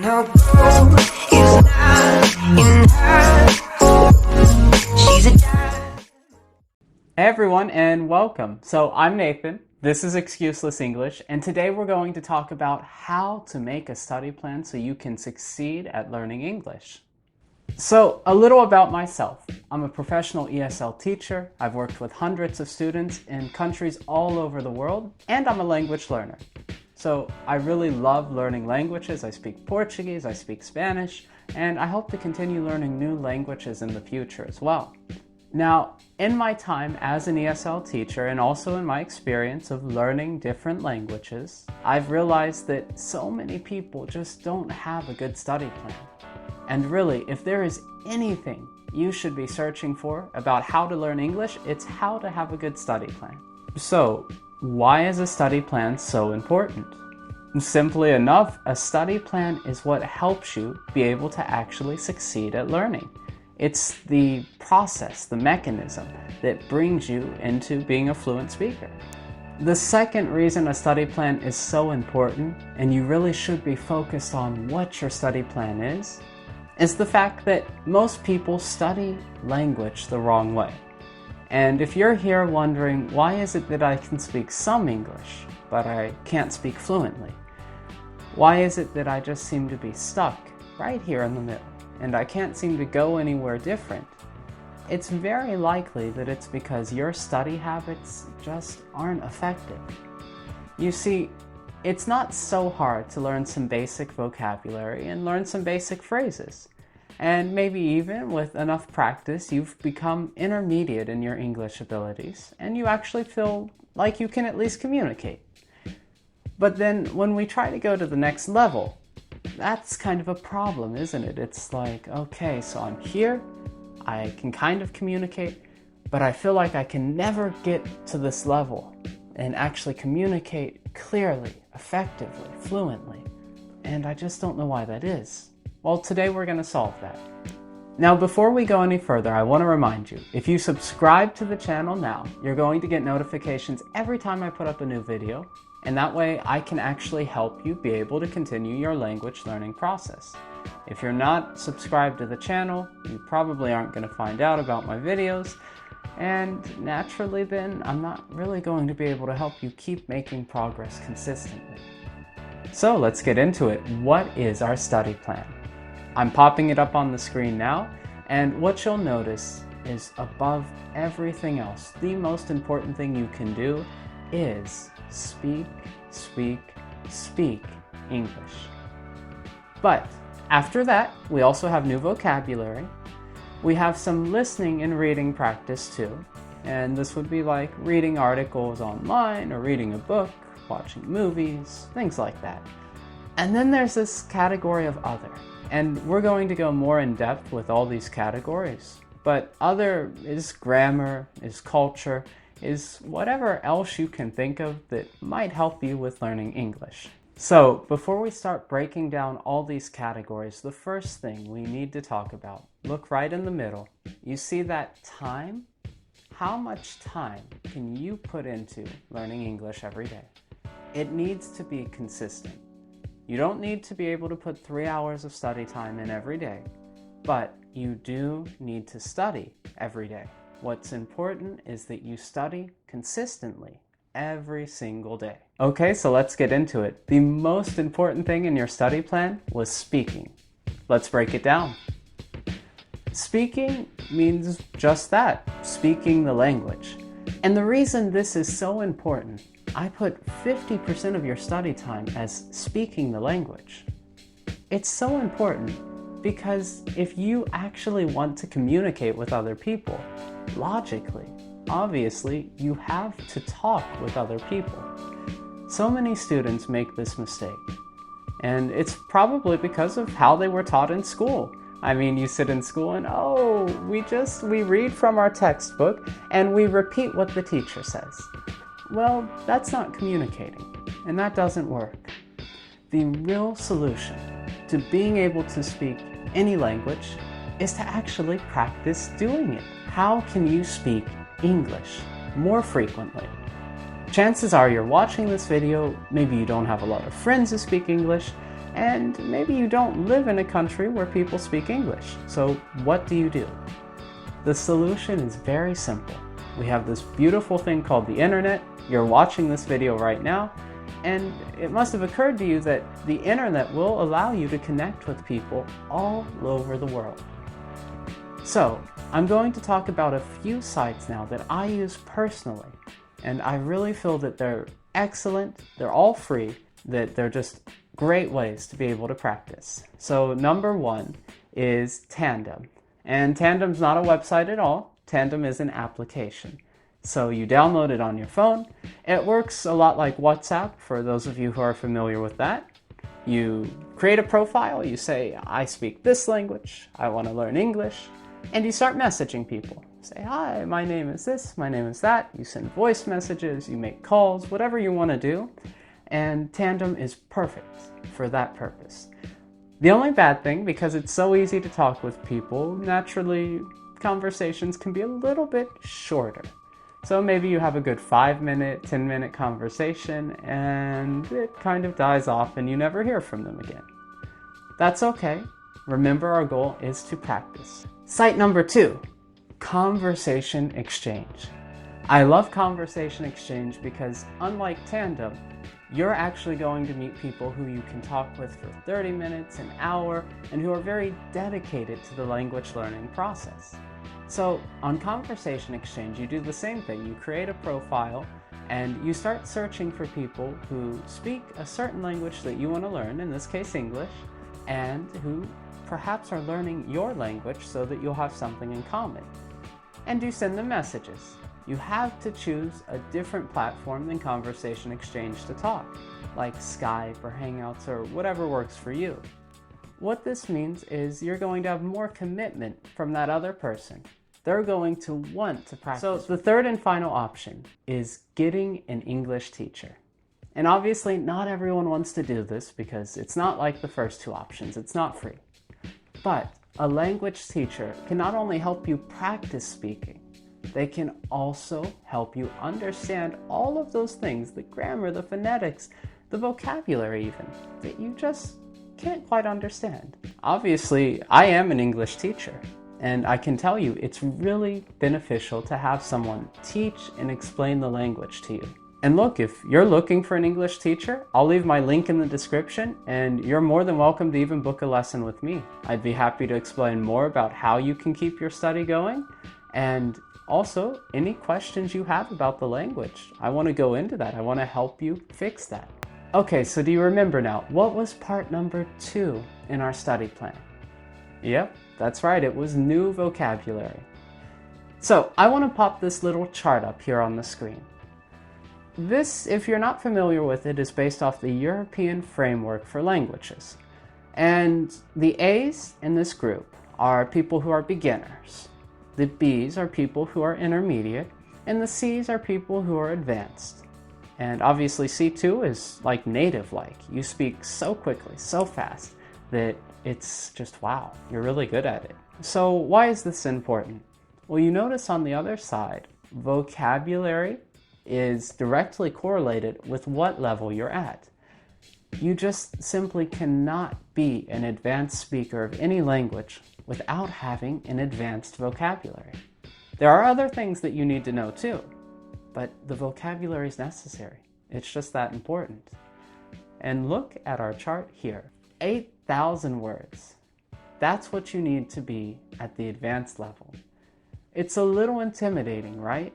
No gold is not in her. She's a diamond. Hey everyone, and welcome. So I'm Nathan, this is Excuseless English, and today we're going to talk about how to make a study plan so you can succeed at learning English. So a little about myself. I'm a professional ESL teacher. I've worked with hundreds of students in countries all over the world, and I'm a language learner. So I really love learning languages. I speak Portuguese, I speak Spanish, and I hope to continue learning new languages in the future as well. Now, in my time as an ESL teacher and also in my experience of learning different languages, I've realized that so many people just don't have a good study plan. And really, if there is anything you should be searching for about how to learn English, it's how to have a good study plan. So, why is a study plan so important? Simply enough, a study plan is what helps you be able to actually succeed at learning. It's the process, the mechanism that brings you into being a fluent speaker. The second reason a study plan is so important, and you really should be focused on what your study plan is the fact that most people study language the wrong way. And if you're here wondering, why is it that I can speak some English, but I can't speak fluently? Why is it that I just seem to be stuck right here in the middle, and I can't seem to go anywhere different? It's very likely that it's because your study habits just aren't effective. You see, it's not so hard to learn some basic vocabulary and learn some basic phrases. And maybe even with enough practice, you've become intermediate in your English abilities, and you actually feel like you can at least communicate. But then when we try to go to the next level, that's kind of a problem, isn't it? It's like, okay, so I'm here, I can kind of communicate, but I feel like I can never get to this level and actually communicate clearly, effectively, fluently. And I just don't know why that is. Well, today we're going to solve that. Now, before we go any further, I want to remind you, if you subscribe to the channel now, you're going to get notifications every time I put up a new video, and that way I can actually help you be able to continue your language learning process. If you're not subscribed to the channel, you probably aren't going to find out about my videos, and naturally then, I'm not really going to be able to help you keep making progress consistently. So let's get into it. What is our study plan? I'm popping it up on the screen now, and what you'll notice is above everything else, the most important thing you can do is speak, speak, speak English. But after that, we also have new vocabulary. We have some listening and reading practice too, and this would be like reading articles online or reading a book, watching movies, things like that. And then there's this category of other, and we're going to go more in depth with all these categories. But other is grammar, is culture, is whatever else you can think of that might help you with learning English. So before we start breaking down all these categories, the first thing we need to talk about, look right in the middle. You see that time? How much time can you put into learning English every day? It needs to be consistent. You don't need to be able to put 3 hours of study time in every day, but you do need to study every day. What's important is that you study consistently every single day. Okay, so let's get into it. The most important thing in your study plan was speaking. Let's break it down. Speaking means just that, speaking the language. And the reason this is so important, I put 50% of your study time as speaking the language. It's so important because if you actually want to communicate with other people, logically, obviously, you have to talk with other people. So many students make this mistake, and it's probably because of how they were taught in school. I mean, you sit in school and, we read from our textbook and we repeat what the teacher says. Well, that's not communicating, and that doesn't work. The real solution to being able to speak any language is to actually practice doing it. How can you speak English more frequently? Chances are you're watching this video, maybe you don't have a lot of friends who speak English, and maybe you don't live in a country where people speak English. So what do? The solution is very simple. We have this beautiful thing called the internet. You're watching this video right now, and it must have occurred to you that the internet will allow you to connect with people all over the world. So, I'm going to talk about a few sites now that I use personally, and I really feel that they're excellent, they're all free, that they're just great ways to be able to practice. So number one is Tandem. And Tandem's not a website at all. Tandem is an application. So you download it on your phone. It works a lot like WhatsApp, for those of you who are familiar with that. You create a profile, you say, I speak this language, I want to learn English, and you start messaging people. Say, hi, my name is this, my name is that. You send voice messages, you make calls, whatever you want to do. And Tandem is perfect for that purpose. The only bad thing, because it's so easy to talk with people, naturally conversations can be a little bit shorter. So maybe you have a good 5-minute, 10-minute conversation and it kind of dies off and you never hear from them again. That's okay. Remember, our goal is to practice. Site number 2, Conversation Exchange. I love Conversation Exchange because unlike Tandem, you're actually going to meet people who you can talk with for 30 minutes, an hour, and who are very dedicated to the language learning process. So on Conversation Exchange, you do the same thing. You create a profile and you start searching for people who speak a certain language that you want to learn, in this case English, and who perhaps are learning your language so that you'll have something in common. And you send them messages. You have to choose a different platform than Conversation Exchange to talk, like Skype or Hangouts or whatever works for you. What this means is you're going to have more commitment from that other person. They're going to want to practice. So the third and final option is getting an English teacher. And obviously not everyone wants to do this because it's not like the first two options, it's not free. But a language teacher can not only help you practice speaking, they can also help you understand all of those things, the grammar, the phonetics, the vocabulary even, that you just can't quite understand. Obviously, I am an English teacher, and I can tell you it's really beneficial to have someone teach and explain the language to you. And look, if you're looking for an English teacher, I'll leave my link in the description, and you're more than welcome to even book a lesson with me. I'd be happy to explain more about how you can keep your study going, and also any questions you have about the language. I want to go into that. I want to help you fix that. Okay, so do you remember now, what was part number 2 in our study plan? Yep, that's right, it was new vocabulary. So I want to pop this little chart up here on the screen. This, if you're not familiar with it, is based off the European Framework for Languages. And the A's in this group are people who are beginners. The B's are people who are intermediate, and the C's are people who are advanced. And obviously C2 is like native-like. You speak so quickly, so fast, that it's just wow, you're really good at it. So why is this important? Well, you notice on the other side, vocabulary is directly correlated with what level you're at. You just simply cannot be an advanced speaker of any language without having an advanced vocabulary. There are other things that you need to know too, but the vocabulary is necessary. It's just that important. And look at our chart here. 8,000 words. That's what you need to be at the advanced level. It's a little intimidating, right?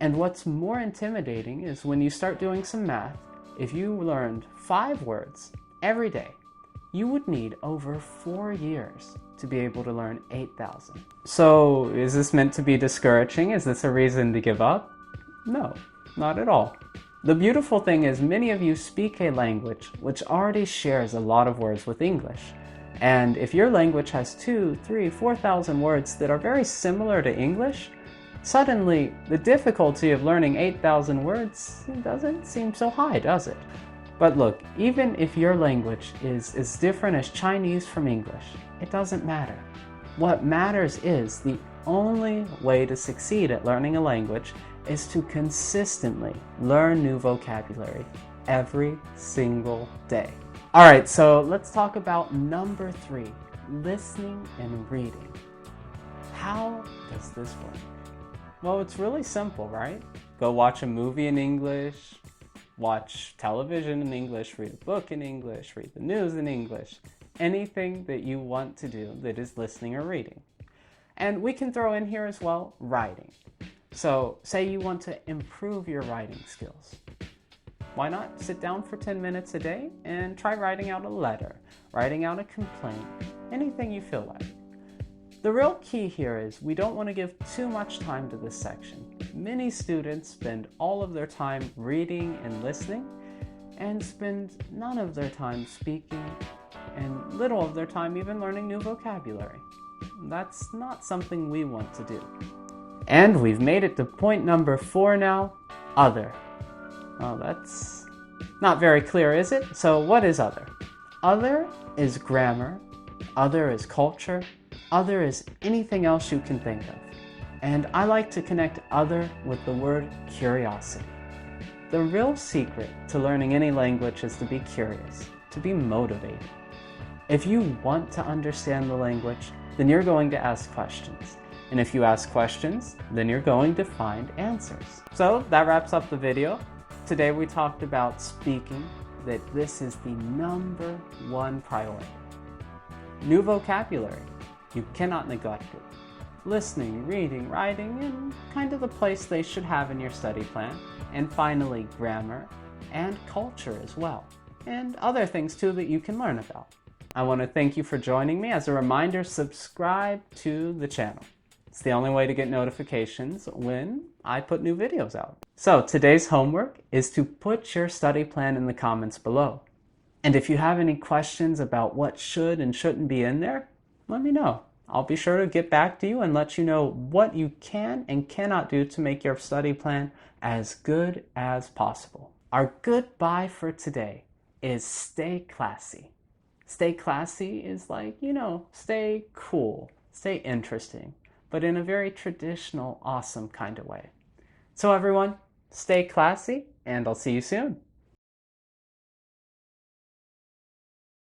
And what's more intimidating is when you start doing some math. If you learned 5 words every day, you would need over 4 years to be able to learn 8,000. So is this meant to be discouraging? Is this a reason to give up? No, not at all. The beautiful thing is many of you speak a language which already shares a lot of words with English. And if your language has 2, 3, 4,000 words that are very similar to English, suddenly the difficulty of learning 8,000 words doesn't seem so high, does it? But look, even if your language is as different as Chinese from English, it doesn't matter. What matters is the only way to succeed at learning a language is to consistently learn new vocabulary every single day. All right, so let's talk about number 3, listening and reading. How does this work? Well, it's really simple, right? Go watch a movie in English, watch television in English, read a book in English, read the news in English. Anything that you want to do that is listening or reading. And we can throw in here as well, writing. So say you want to improve your writing skills. Why not sit down for 10 minutes a day and try writing out a letter, writing out a complaint, anything you feel like. The real key here is we don't want to give too much time to this section. Many students spend all of their time reading and listening and spend none of their time speaking and little of their time even learning new vocabulary. That's not something we want to do. And we've made it to point number 4 now, other. Well, that's not very clear, is it? So what is other? Other is grammar, other is culture, other is anything else you can think of. And I like to connect other with the word curiosity. The real secret to learning any language is to be curious, to be motivated. If you want to understand the language, then you're going to ask questions. And if you ask questions, then you're going to find answers. So that wraps up the video. Today we talked about speaking, that this is the number 1 priority. New vocabulary, you cannot neglect it. Listening, reading, writing, and kind of the place they should have in your study plan. And finally, grammar and culture as well. And other things too that you can learn about. I want to thank you for joining me. As a reminder, subscribe to the channel. It's the only way to get notifications when I put new videos out. So today's homework is to put your study plan in the comments below. And if you have any questions about what should and shouldn't be in there, let me know. I'll be sure to get back to you and let you know what you can and cannot do to make your study plan as good as possible. Our goodbye for today is stay classy. Stay classy is like, stay cool, stay interesting, but in a very traditional, awesome kind of way. So everyone, stay classy, and I'll see you soon.